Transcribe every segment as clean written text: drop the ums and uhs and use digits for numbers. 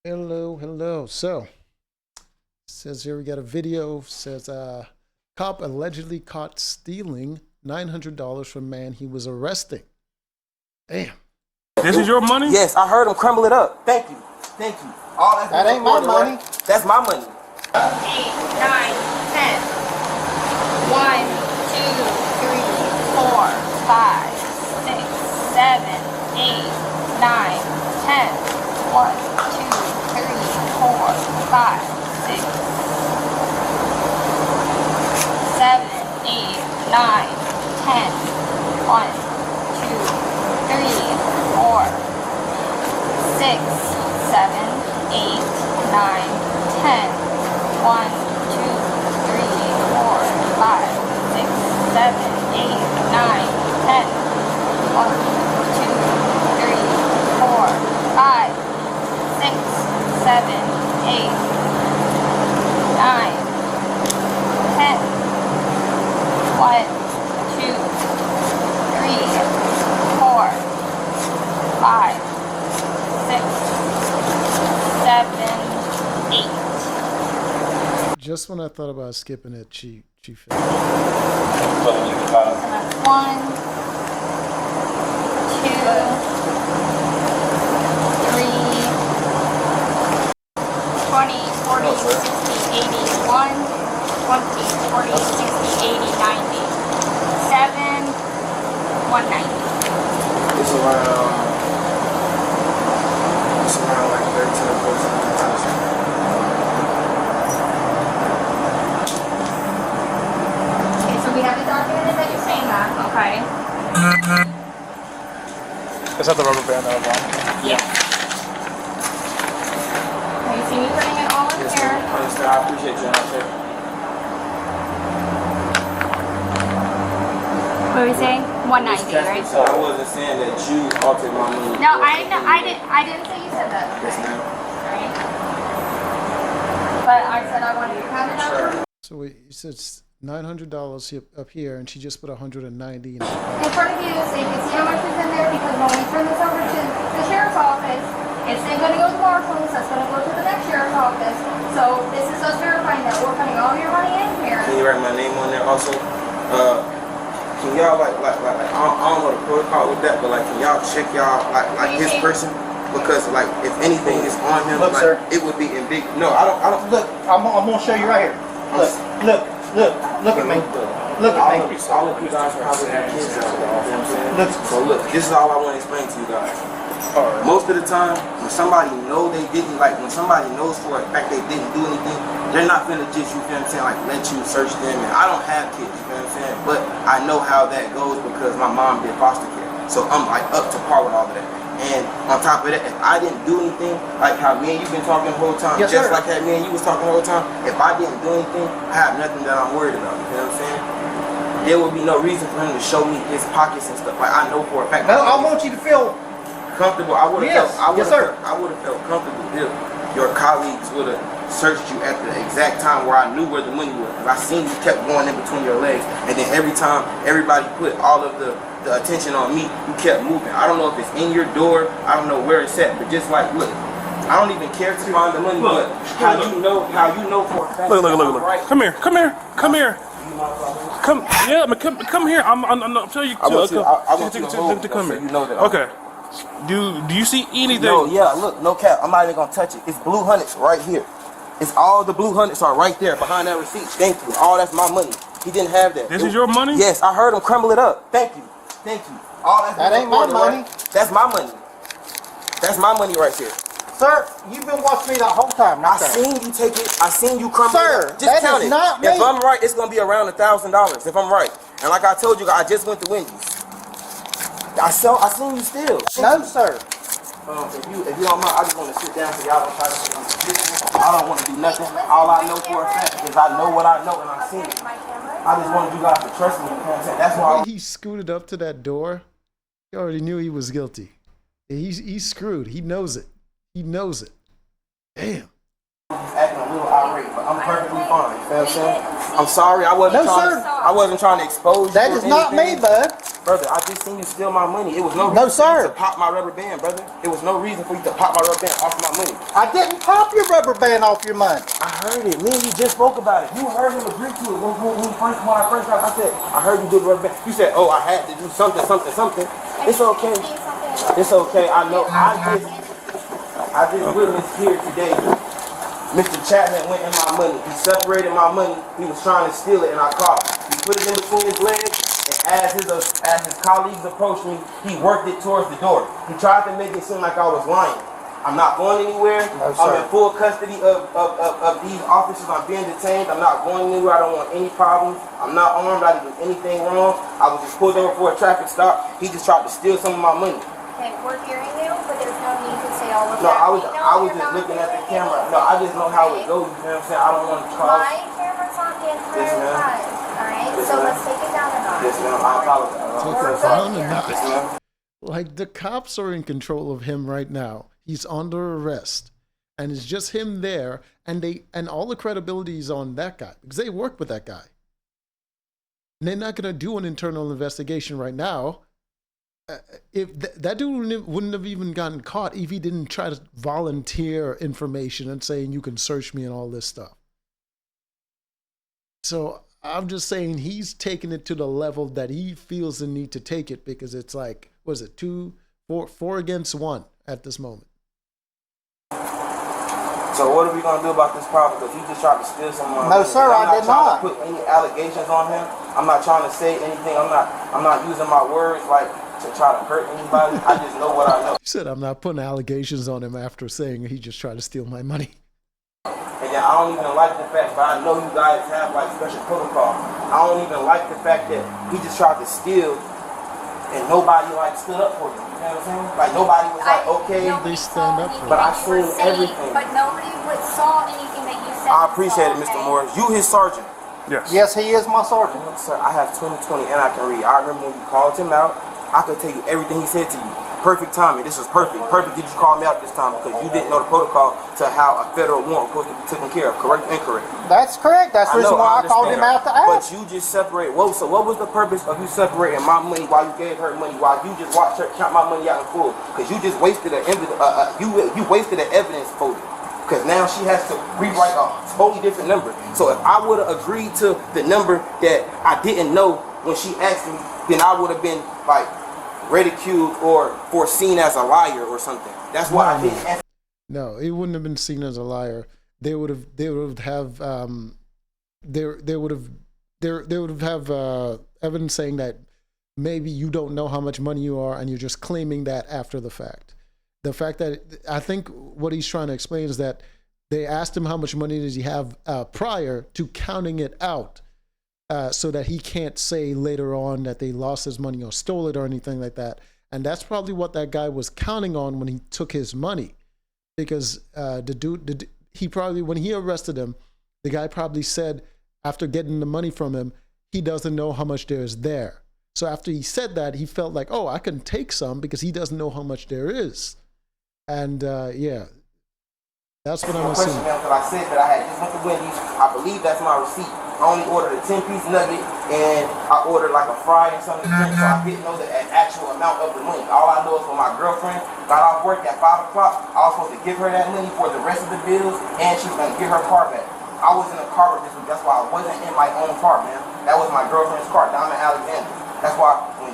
Hello. So, says here we got a video. Says cop allegedly caught stealing $900 from man he was arresting. Damn. This is your money? Yes, I heard him crumble it up. Thank you. All that ain't my money. Right? That's my money. 8, 9, 10. 1, 2, 3, 4, 5, 6, 7, 8, 9, 10. 1, 2, 3, 4, 5, 6, 7, 8, 9, 10. 1, 2, 3, 4, 6, 7, 8, 9, 10. 1, 2, 3, 4, 5, 6, 7, 8, 9, 10. 1, 2, 3, 4, 5, 6, 7, 8, 9, 10. 1, 2, 3, 4, 5, 6, 7, 8. Just when I thought about skipping it, she failed. 1, 2, 3, 20, 40, 60, 80, 1, 20, 40, 60, 80, 90, 7, 190. It's around like 13 or 14. We have it documented that you're saying that, okay? Is that the rubber band that I bought? Yeah. You see me putting it all in here. I appreciate you. What are we saying? 190, right? So I wasn't saying that you altered my money. No, I didn't say you said that. Yes, ma'am. Right? But I said I wanted you to have it out. So he says $900 up here, and she just put $190 in. In front of you, so you can see how much is in there, because when we turn this over to the sheriff's office, it's then going to go to Marshall's, that's going to go to the next sheriff's office. So this is us verifying that we're putting all your money in here. Can you write my name on there also? Can y'all like I don't know the protocol with that, but like can y'all check y'all like his person? Because like if anything is on him, Look, like, sir. it would be in big. No, I don't. Look, I'm gonna show you right here. Look at me. Look at me. All of you guys probably have kids out there. You know what I'm saying? Look. So look, this is all I want to explain to you guys. Most of the time, when somebody know they didn't, like when somebody knows for a fact they didn't do anything, they're not gonna just, you feel what I'm saying, like let you search them. And I don't have kids, you feel what I'm saying? But I know how that goes because my mom did foster care. So I'm like up to par with all of that. And on top of that, if I didn't do anything, like how me and you been talking the whole time, yes, just sir. like how me and you was talking the whole time, if I didn't do anything, I have nothing that I'm worried about, you know what I'm saying? There would be no reason for him to show me his pockets and stuff. Like I know for a fact. No, I want you to feel comfortable. I would have yes, felt comfortable if your colleagues would have searched you at the exact time where I knew where the money was. I seen you kept going in between your legs, and then every time everybody put all of the attention on me, you kept moving. I don't know if it's in your door, I don't know where it's at, but just like look, I don't even care to find the money, but how you know for a fact. Look. Right. Come here. Come, come here. I'm telling you. I want you to hold to come so here. you know that. Okay. Do you see anything? No, yeah, look, no cap. I'm not even gonna touch it. It's blue hundreds right here. It's all the blue hundreds are right there behind that receipt. Thank you. All that's my money. He didn't have that. This is your money? Yes, I heard him crumble it up. Thank you. All that ain't my money. Right? That's my money. That's my money right there. Sir, you've been watching me the whole time. I seen you take it. I seen you crumble Sir, it up. Just count it. Not me. If I'm right, it's gonna be around $1,000. If I'm right, and like I told you, I just went to Wendy's. I seen you still. No, sir. If you don't mind, I just want to sit down so y'all don't try to sit on the position. I don't want to do nothing. All I know for a fact is I know what I know and I seen it. I just wanted you guys to trust me. You know what I'm saying? That's why He scooted up to that door. He already knew he was guilty. He's screwed. He knows it. Damn. He's acting a little irate, but I'm perfectly fine. You know what I'm saying? I'm sorry. I wasn't trying to expose you. That is not me, bud. Brother, I just seen you steal my money. It was no No, reason for you sir. to pop my rubber band, brother. It was no reason for you to pop my rubber band off my money. I didn't pop your rubber band off your money. I heard it. Me and you just spoke about it. You heard him agree to it when I first got. I said, I heard you did rubber band. You said, oh, I had to do something. It's okay. It's okay. I know. I just witnessed here today. Mr. Chapman went in my money. He separated my money. He was trying to steal it, and I caught him. He put it in between his legs, and as his colleagues approached me, he worked it towards the door. He tried to make it seem like I was lying. I'm not going anywhere. No, I'm in full custody of these officers. I'm being detained. I'm not going anywhere. I don't want any problems. I'm not armed. I didn't do anything wrong. I was just pulled over for a traffic stop. He just tried to steal some of my money. Okay, we're hearing you, but there's no need to say all of No, that. I was just looking at the camera. No, I just know how it goes. You know what I'm saying? I don't want to cause. My camera's on the entire Yes, ma'am. time, alright? Yes, So ma'am. let's take it down a notch. Yes, ma'am. I apologize. Take We're it good down a here. notch. Yes, ma'am. Like the cops are in control of him right now. He's under arrest, and it's just him there, and all the credibility is on that guy because they work with that guy. And they're not going to do an internal investigation right now. If that dude wouldn't have even gotten caught if he didn't try to volunteer information and saying you can search me and all this stuff. So I'm just saying he's taking it to the level that he feels the need to take it because it's like, what is it, 4 against 1 at this moment. So what are we gonna do about this problem? Because he just tried to steal some money. No, sir, I did not. I'm not trying to put any allegations on him. I'm not trying to say anything. I'm not using my words like to try to hurt anybody. I just know what I know. You said I'm not putting allegations on him after saying he just tried to steal my money. And then I don't even like the fact, but I know you guys have like special protocol. I don't even like the fact that he just tried to steal and nobody like stood up for him. You know what I'm saying? Like nobody was like, okay. They stand up for But I That you were seen saying, everything. But nobody saw anything that you said. I appreciate it, Mr. okay? Morris. You his sergeant. Yes. Yes, he is my sergeant. Sir, I have 20/20 and I can read. I remember when you called him out. I could tell you everything he said to you. Perfect timing. This was perfect. Perfect that you called me out this time because you didn't know the protocol to how a federal warrant was supposed to be taken care of. Correct or incorrect? That's correct. That's the reason why I called him out to But ask. you just separate. Whoa, so what was the purpose of you separating my money while you gave her money, while you just watched her count my money out in full? Because you just wasted an you wasted an evidence folder. Because now she has to rewrite a totally different number. So if I would have agreed to the number that I didn't know when she asked me, then I would have been like ridiculed or foreseen as a liar or something. That's why I didn't ask. No, he wouldn't have been seen as a liar. They would have evidence saying that maybe you don't know how much money you are and you're just claiming that after the fact. The fact that I think what he's trying to explain is that they asked him how much money does he have prior to counting it out, so that he can't say later on that they lost his money or stole it or anything like that. And that's probably what that guy was counting on when he took his money, because when he arrested him, the guy probably said after getting the money from him, he doesn't know how much there is there. So after he said that, he felt like, oh, I can take some because he doesn't know how much there is. And yeah, that's what I'm assuming. Because I said that I had just went to Wendy's. I believe that's my receipt. I only ordered a 10-piece nugget and I ordered like a fry and something to drink, so I didn't know the actual amount of the money. All I know is when my girlfriend got off work at 5 o'clock, I was supposed to give her that money for the rest of the bills and she was going to get her car back. I was in a car with this week. That's why I wasn't in my own car, man. That was my girlfriend's car, Diamond Alexander. That's why when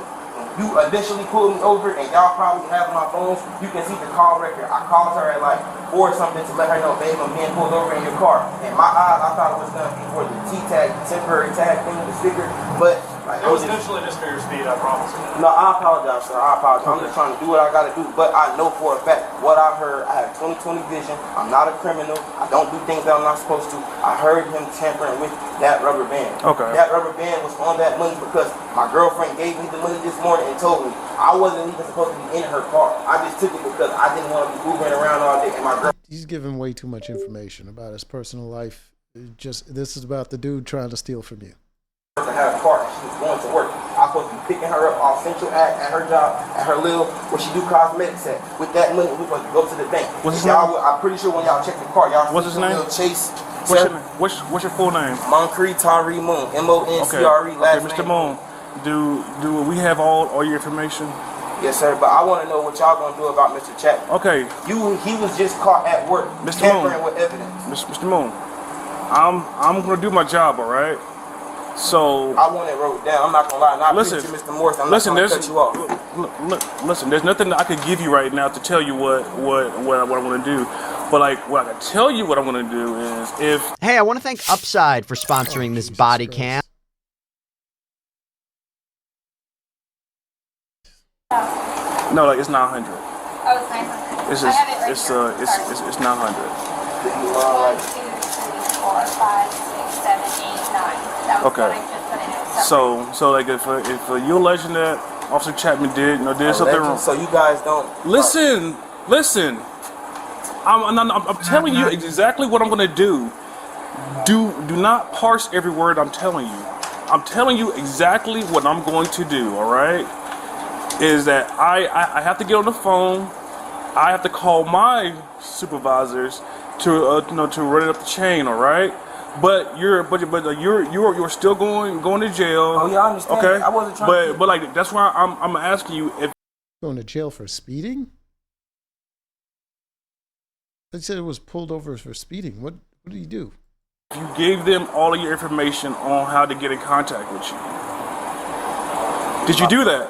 you initially pulled me over and y'all probably have my phones, you can see the call record. I called her at like 4 or something to let her know, babe, I'm being pulled over in your car. In my eyes, I thought it was going to be for the T-tag, the temporary tag thing, the sticker, but like, It was eventually just for your speed, I promise you. no, I apologize, sir. I apologize. I'm just trying to do what I got to do. But I know for a fact what I heard. I have 20/20 vision. I'm not a criminal. I don't do things that I'm not supposed to. I heard him tampering with that rubber band. Okay. That rubber band was on that money because my girlfriend gave me the money this morning and told me I wasn't even supposed to be in her car. I just took it because I didn't want to be moving around all day. And my girl. He's giving way too much information about his personal life. This is about the dude trying to steal from you. To have a car and she was going to work. I was supposed to be picking her up off Central Ave at her job, at her little, where she do cosmetics at. With that money, we supposed to go to the bank. What's his y'all, I'm pretty sure when y'all check the car, y'all What's see his the name? little Chase. What's your full name? Moncrief Tyree Moon. M-O-N-C-R-E, Okay, last Mr. name. Moon. do we have all your information? Yes, sir. But I want to know what y'all gonna do about Mr. Chapman. Okay. He was just caught at work, Mr. tampering Moon. with evidence. Mr. Moon, I'm gonna do my job, all right? So I want it wrote down. I'm not gonna lie. And I listen, appreciate Mr. Morris. I'm not gonna cut you off. Listen, there's nothing that I could give you right now to tell you what I want to do. But like, what I can tell you what I'm gonna do is if. Hey, I want to thank Upside for sponsoring this body cam. No, like it's 900. Oh, it's 900. It's I just, have it right it's here. it's 900. 1, 2, 3, 4, 5, 6, 7, 8, 9. That was Okay. what I just put in. So like if you're alleging that Officer Chapman did something wrong. So you guys don't Listen. I'm telling you exactly what I'm gonna do. Do not parse every word I'm telling you. I'm telling you exactly what I'm going to do. All right. Is that I have to get on the phone. I have to call my supervisors to to run it up the chain. All right. But you're still going to jail. Oh yeah, I understand. Okay. I wasn't trying But like that's why I'm asking you if Going to jail for speeding? They said it was pulled over for speeding. What did he do? you gave them all of your information on how to get in contact with you. Did you do that?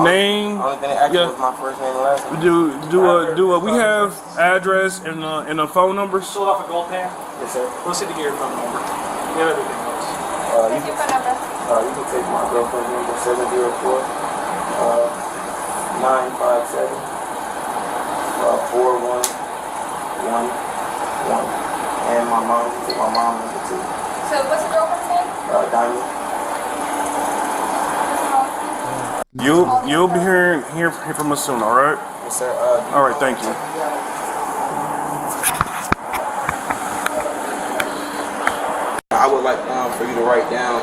Name? Only thing that actually Yeah. was my first name and last name. We have address and a phone numbers? Fill it off a gold pan. Yes, sir. Let's see to get your phone number. We have everything else. What's your phone number? You can take my girlfriend's number 704 957 4111. And my mom, you can take my mom number too. So what's your girlfriend's name? Diamond. You'll be hear from us soon, all right? Yes, sir. All right, thank you. I would like for you to write down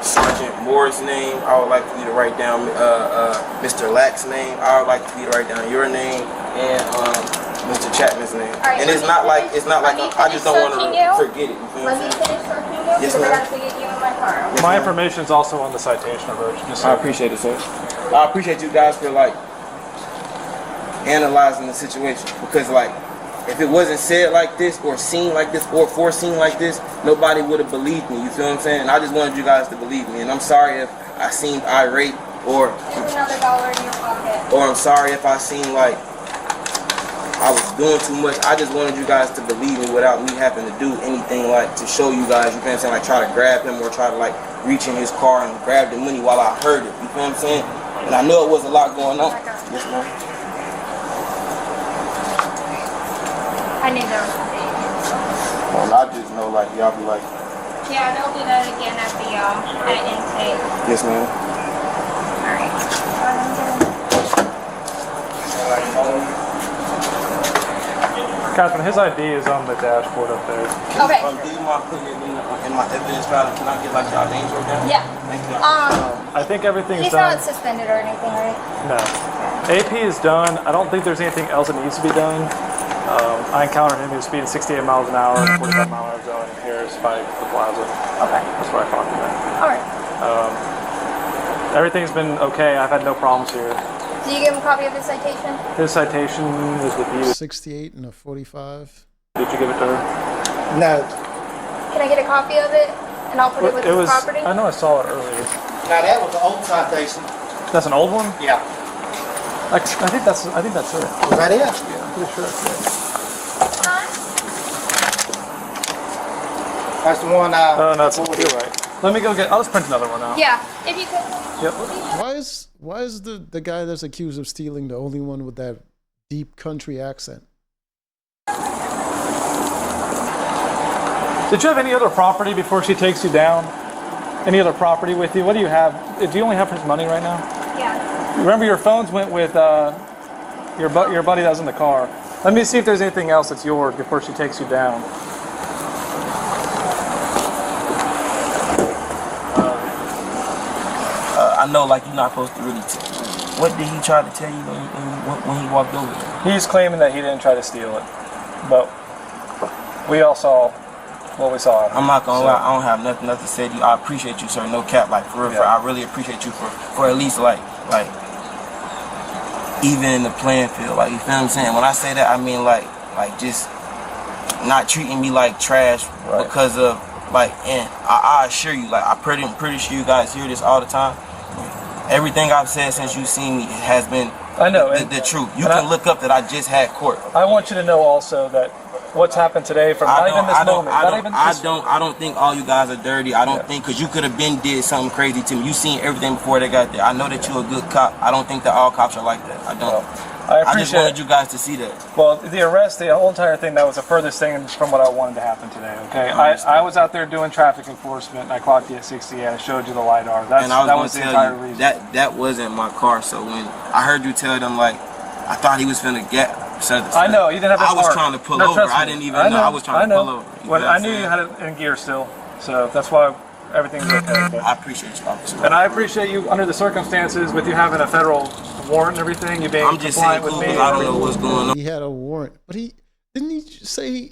Sergeant Moore's name. I would like for you to write down Mr. Lack's name. I would like for you to write down your name and Mr. Chapman's name. Right, and it's not like I just don't want to forget it. You feel Let me? me finish searching you Yes, because I ma'am. got to get you in my car. My information is also on the citation alert. I appreciate it, sir. I appreciate you guys for like analyzing the situation because like if it wasn't said like this or seen like this or foreseen like this, nobody would have believed me. You feel what I'm saying? And I just wanted you guys to believe me. And I'm sorry if I seemed irate or There's another $1 in your pocket. I'm sorry if I seemed like I was doing too much. I just wanted you guys to believe me without me having to do anything like to show you guys, you feel what I'm saying, like try to grab him or try to like reach in his car and grab the money while I heard it. You feel what I'm saying? And I know it was a lot going on. Yes, ma'am. I knew there was something. Well, I just know like y'all be like, Yeah, they'll do that again at the at intake. yes, ma'am. Alright. Catherine, his ID is on the dashboard up there. Okay. Do you mind putting it in my evidence file? Can I get like y'all names right now? Yeah. Thank you. I think everything's He's done. not suspended or anything, right? No. AP is done. I don't think there's anything else that needs to be done. I encountered him. He was speeding 68 miles an hour, 45 mile an hour zone in Harris by the plaza. Okay. That's where I caught him at. Alright. Everything's been okay. I've had no problems here. Do you give him a copy of his citation? His citation is with you. 68 and a 45. Did you give it to her? No. Can I get a copy of it? And I'll put it with It his was. property? I know I saw it earlier. Now that was the old citation. That's an old one. Yeah. I think that's it. Was that it? Yeah, I'm pretty sure that's it. That's the one Oh, no, you're right. Let me go get. I'll just print another one out. Yeah, if you could. Yep. Why is the guy that's accused of stealing the only one with that deep country accent? Did you have any other property before she takes you down? Any other property with you? What do you have? Do you only have his money right now? Yeah. Remember, your phones went with your buddy that was in the car. Let me see if there's anything else that's yours before she takes you down. I know like you're not supposed to really what did he try to tell you when he walked over there? He's claiming that he didn't try to steal it, but we all saw what we saw. I'm not gonna lie, I don't have nothing to say to you. I appreciate you, sir. No cap, like for real. Yeah. I really appreciate you for at least like even in the playing field. Like, you feel what I'm saying? When I say that, I mean like just not treating me like trash because of like. And I assure you, like I'm pretty sure you guys hear this all the time. Everything I've said since you've seen me has been the truth. You can look up that I just had court. I want you to know also that what's happened today from not even this moment. I don't think all you guys are dirty. I don't think, because you could have been did something crazy to me. You seen everything before they got there. I know that you're a good cop. I don't think that all cops are like that. I don't. I just wanted you guys to see that. Well, the arrest, the whole entire thing, that was the furthest thing from what I wanted to happen today, okay? I was out there doing traffic enforcement, and I clocked you at 68. I showed you the LiDAR. That was the entire reason. That wasn't my car, so when I heard you tell them, like, I thought he was finna get... I know, you didn't have that I was trying to pull over. I didn't even know. I was trying to pull over. Well, I knew you had it in gear still, so that's why everything's okay. But I appreciate you, officer. And I appreciate you, under the circumstances, with you having a federal warrant and everything, you being compliant with me. I don't know what's going on. He had a warrant, but didn't he say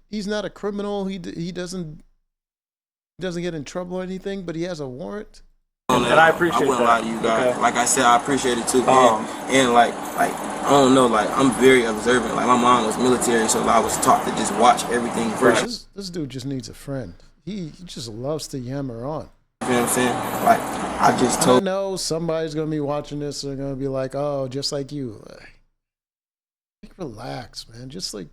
he's not a criminal. He doesn't get in trouble or anything, but he has a warrant. And I appreciate that. I wouldn't lie to you guys. Okay. Like I said, I appreciate it too. And like I don't know, like I'm very observant. Like my mom was military, so I was taught to just watch everything first. This dude just needs a friend. He just loves to yammer on. You know what I'm saying? Like I know somebody's gonna be watching this. They're gonna be like, "Oh, just like you." Like, relax, man. Just like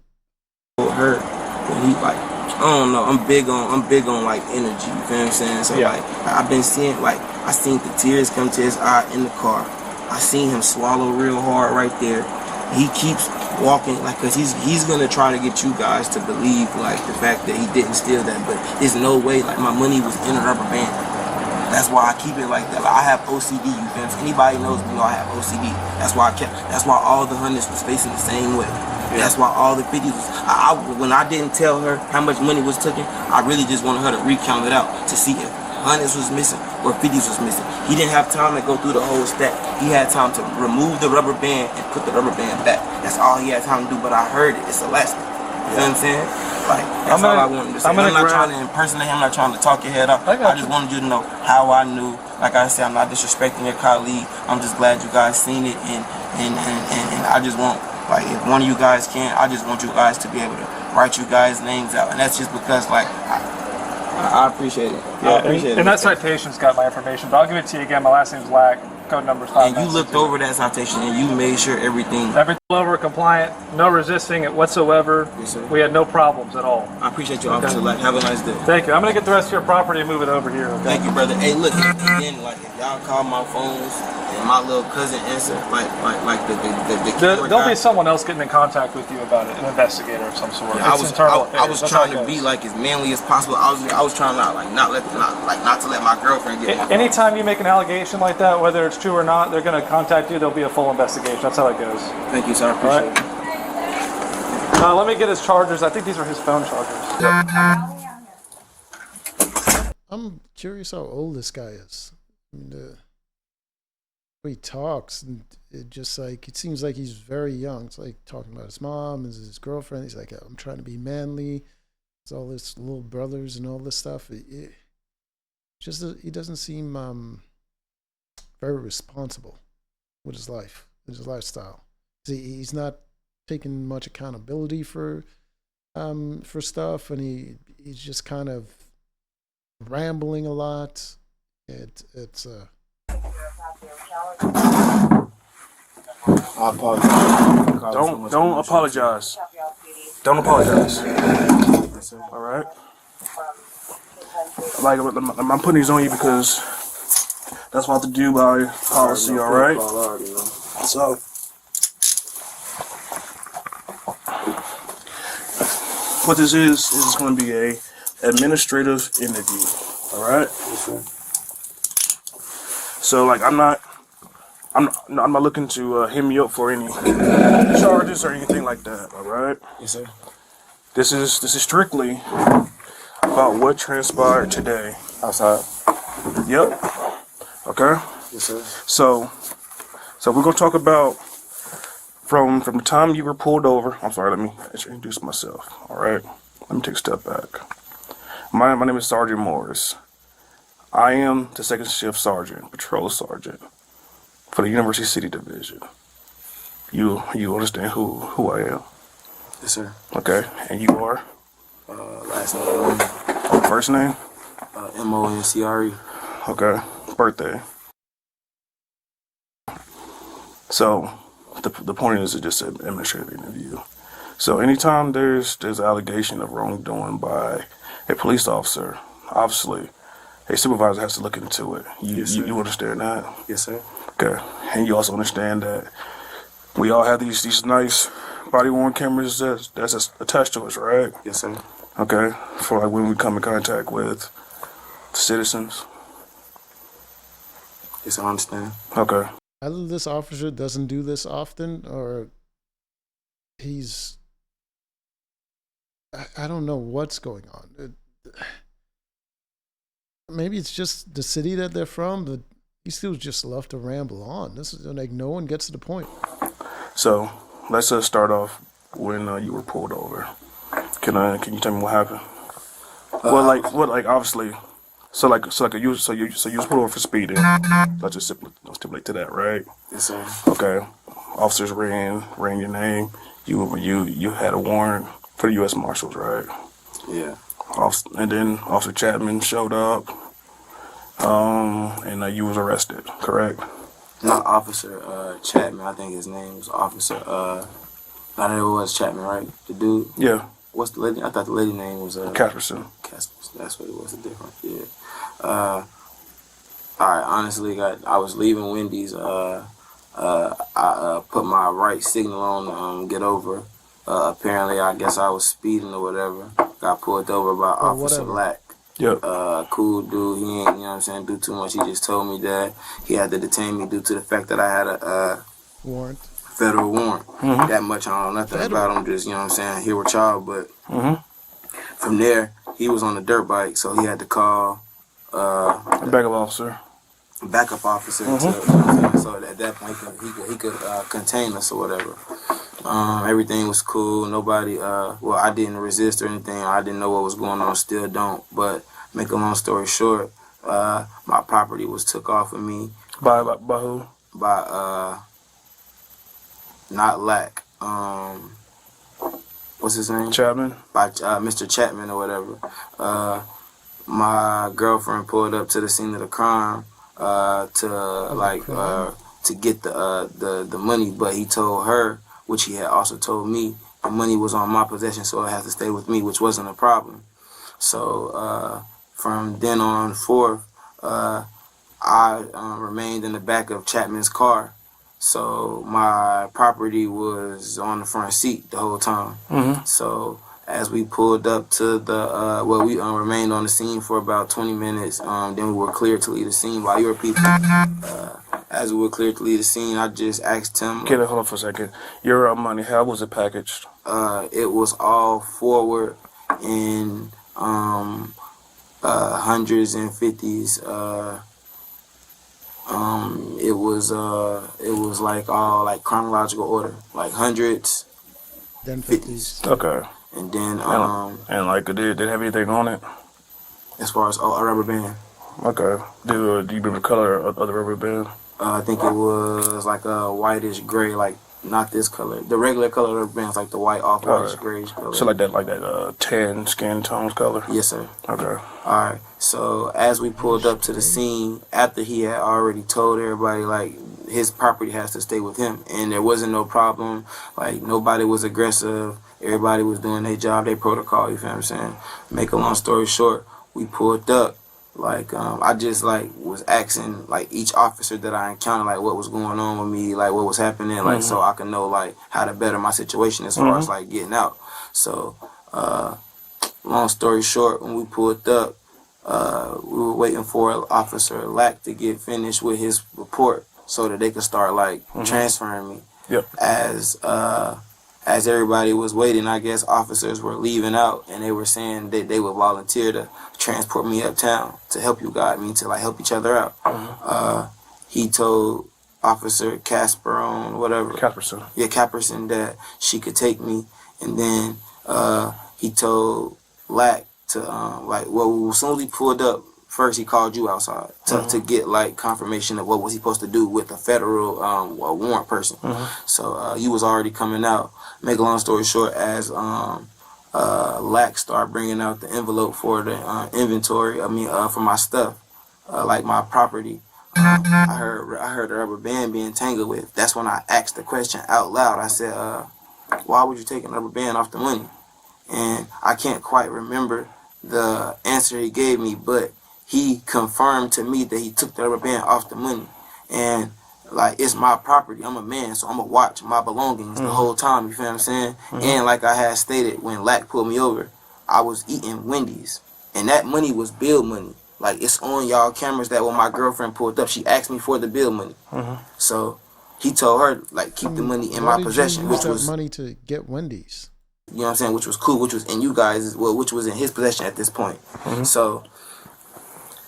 hurt. When he like, I don't know. I'm big on like energy. You feel what I'm saying? So like I've been seeing, like I seen the tears come to his eye in the car. I seen him swallow real hard right there. He keeps walking, like, cause he's gonna try to get you guys to believe like the fact that he didn't steal that, but there's no way. Like my money was in a rubber band. That's why I keep it like that. Like, I have OCD. You feel me? Anybody knows me, I have OCD. That's why That's why all the hundreds was facing the same way. That's why all the 50s was. When I didn't tell her how much money was taken, I really just wanted her to recount it out to see if hundreds was missing or 50s was missing. He didn't have time to go through the whole stack. He had time to remove the rubber band and put the rubber band back. That's all he had time to do. But I heard it. It's elastic. You know what I'm saying? Like, that's all I wanted to say. I'm not trying to impersonate him. I'm not trying to talk your head off. I just wanted you to know how I knew. Like I said, I'm not disrespecting your colleague. I'm just glad you guys seen it, and I just want, like, if one of you guys can, I just want you guys to be able to write you guys' names out, and that's just because, like, I appreciate it. Yeah, I appreciate it. And that citation's got my information, but I'll give it to you again. My last name's Lack. Code number's 5. And you looked over that citation and you made sure everything over compliant, no resisting it whatsoever. Yes, sir. We had no problems at all. I appreciate you, officer. Like, have a nice day. Thank you. I'm gonna get the rest of your property and move it over here. Okay? Thank you, brother. Hey, look, and then like if y'all call my phones and my little cousin answer, like there'll be someone else getting in contact with you about it, an investigator of some sort. Yeah, I was trying to be like as manly as possible. I was trying not to let my girlfriend get my phone. Anytime you make an allegation like that, whether it's true or not, they're gonna contact you. There'll be a full investigation. That's how it goes. Thank you, sir. I appreciate it. Let me get his chargers. I think these are his phone chargers. I'm curious how old this guy is. I mean, the way he talks, and it seems like he's very young. It's like talking about his mom and his girlfriend. He's like, I'm trying to be manly. It's all this little brothers and all this stuff. He doesn't seem very responsible with his life, with his lifestyle. He's not taking much accountability for stuff, and he's just kind of rambling a lot. It's I apologize. Don't apologize. Don't apologize. All right. Like I'm putting these on you because that's what I have to do by policy. All right. So what this is going to be a administrative interview. All right. So like I'm not looking to hit me up for any charges or anything like that. All right. Yes, sir. This is strictly about what transpired today Outside. Yep. Okay. Yes, sir. So we're gonna talk about from the time you were pulled over. I'm sorry. Let me introduce myself. All right. Let me take a step back. My name is Sergeant Morris. I am the second shift sergeant, patrol sergeant for the University City Division. You understand who I am? Yes, sir. Okay, and you are? Last name, First name? Moncre. Okay, birthday. So, the point is just an administrative interview. So, anytime there's allegation of wrongdoing by a police officer, obviously, a supervisor has to look into it. You understand that? Yes, sir. Okay, and you also understand that we all have these nice body-worn cameras that's attached to us, right? Yes, sir. Okay, for like when we come in contact with citizens. Yes, I understand. Okay. Either this officer doesn't do this often, or I don't know what's going on. Maybe it's just the city that they're from, but he still just love to ramble on. This is like no one gets to the point. So let's just start off when you were pulled over. Can you tell me what happened? Obviously. So you was pulled over for speeding. Let's just stipulate to that, right? Yes, sir. Okay. Officers ran your name. You had a warrant for the U.S. Marshals, right? Yeah. And then Officer Chapman showed up, and you was arrested, correct? Not Officer Chapman. I think his name was Officer. I know it was Chapman, right? The dude. Yeah. What's the lady? I thought the lady name was Casperson. Casperson. That's what it was. The difference. Yeah. All right. Honestly, I was leaving Wendy's. I put my right signal on to get over. Apparently, I guess I was speeding or whatever. Got pulled over by Officer Lack. Yep. Cool dude. He ain't, you know what I'm saying, do too much. He just told me that he had to detain me due to the fact that I had a Warrant. federal warrant. That much I don't know nothing about him. Just, you know what I'm saying, here with y'all. But from there, he was on a dirt bike, so he had to call A backup officer. backup officer. So at that point, he could contain us or whatever. Everything was cool. Nobody, I didn't resist or anything. I didn't know what was going on. Still don't. But make a long story short, my property was took off of me. By who? By, not Lack. What's his name? Chapman. By Mr. Chapman or whatever. My girlfriend pulled up to the scene of the crime to get the money, but he told her, which he had also told me, the money was on my possession, so it had to stay with me, which wasn't a problem. So from then on forth, I remained in the back of Chapman's car. So my property was on the front seat the whole time. So as we pulled up to the, we remained on the scene for about 20 minutes. Then we were cleared to leave the scene by your people. As we were cleared to leave the scene, I just asked him. Okay, hold on for a second. Your money, how was it packaged? It was all forward in hundreds and fifties. It was like all like chronological order, like hundreds, Then 50s. Okay. and then And like, did it have anything on it? as far as a rubber band. Okay. Do you remember the color of the rubber band? I think it was like a whitish gray, like not this color. The regular color of the band is like the white off whitish grayish color. So like that tan skin tones color? Yes, sir. Okay. Alright. So as we pulled up to the scene, after he had already told everybody like his property has to stay with him, and there wasn't no problem, like nobody was aggressive, everybody was doing their job, their protocol, you feel what I'm saying? Make a long story short, we pulled up. Like, I just, like, was asking, like, each officer that I encountered, like, what was going on with me, like, what was happening, like, so I could know, like, how to better my situation as far as, like, getting out. So, long story short, when we pulled up, we were waiting for Officer Lack to get finished with his report so that they could start, like, transferring me. Yep. As everybody was waiting, I guess officers were leaving out, and they were saying that they would volunteer to transport me uptown to help you guys, to like help each other out. He told Officer Casperson. Yeah, Casperson, that she could take me, and then he told Lack to like, well, as soon as we pulled up, first he called you outside to get like confirmation of what was he supposed to do with a federal warrant person. So you was already coming out. Make a long story short, as Lack started bringing out the envelope for the inventory. For my stuff, like my property. I heard the rubber band being tangled with. That's when I asked the question out loud. I said, "Why would you take a rubber band off the money?" And I can't quite remember the answer he gave me, but he confirmed to me that he took the rubber band off the money. And like, it's my property. I'm a man, so I'm gonna watch my belongings the whole time. You feel what I'm saying? And like I had stated, when Lack pulled me over, I was eating Wendy's, and that money was bill money. Like, it's on y'all cameras that when my girlfriend pulled up, she asked me for the bill money. So he told her, like, keep the money in my possession, which was money to get Wendy's. You know what I'm saying? Which was cool, which was in you guys, well, which was in his possession at this point. So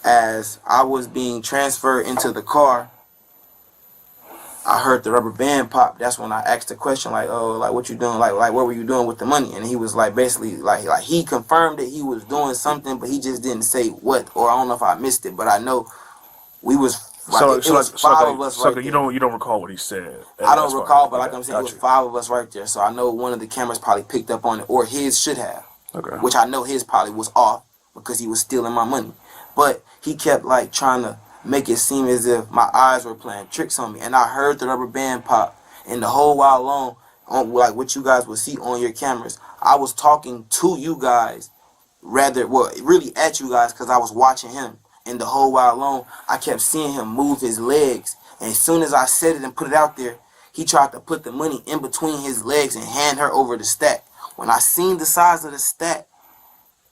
as I was being transferred into the car, I heard the rubber band pop. That's when I asked the question, like, "Oh, like, what you doing? Like, what were you doing with the money?" And he was like, basically, like he confirmed that he was doing something, but he just didn't say what. Or I don't know if I missed it, but I know we was like, it was five of us right there. You don't recall what he said. I don't recall, but like I'm saying, it was five of us right there. So I know one of the cameras probably picked up on it, or his should have. Okay. Which I know his probably was off because he was stealing my money. But he kept like trying to make it seem as if my eyes were playing tricks on me. And I heard the rubber band pop. And the whole while long, on like what you guys will see on your cameras, I was talking to you guys, really at you guys, because I was watching him. And the whole while long, I kept seeing him move his legs. And as soon as I said it and put it out there, he tried to put the money in between his legs and hand her over the stack. When I seen the size of the stack,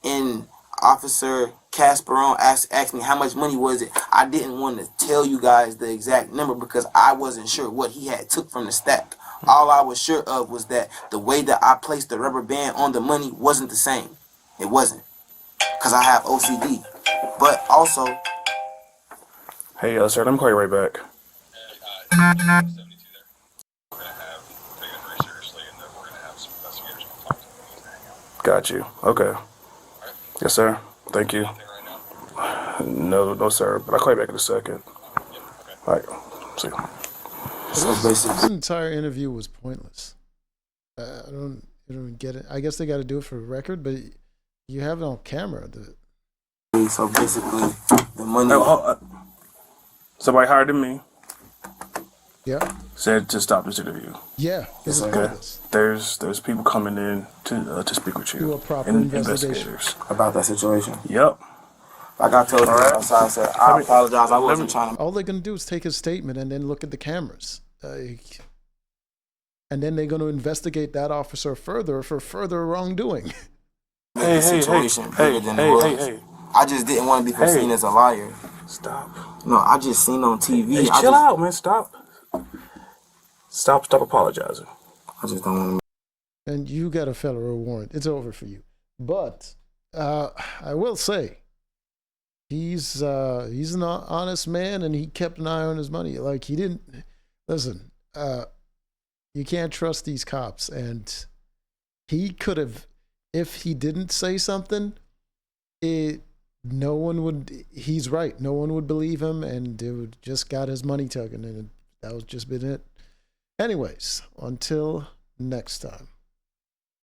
and Officer Casperon asked me how much money was it, I didn't want to tell you guys the exact number because I wasn't sure what he had took from the stack. All I was sure of was that the way that I placed the rubber band on the money wasn't the same. It wasn't. Because I have OCD. But also... Hey, sir, let me call you right back. Got you. Okay. Yes, sir. Thank you. No, sir. But I'll call you back in a second. All right. See you. So basically, This entire interview was pointless. I don't get it. I guess they got to do it for the record, but you have it on camera. so basically, the money... Somebody higher than me Yeah. said to stop this interview. Yeah. This is Okay. pointless. There's people coming in to speak with you. Do a proper And investigation. investigators. about that situation. Yep. Like I told you outside, I said, I apologize. I wasn't trying to... All they're going to do is take his statement and then look at the cameras. And then they're going to investigate that officer further for further wrongdoing. Hey. I just didn't want to be seen as a liar. Stop. No, I just seen on TV. Hey, chill out, man. Stop apologizing. I just don't want to... And you got a federal warrant. It's over for you. But I will say, he's an honest man, and he kept an eye on his money. Like, he didn't... Listen, you can't trust these cops. And he could have... If he didn't say something, no one would... He's right. No one would believe him, and it would just got his money taken, and that was just been it. Anyways, until next time.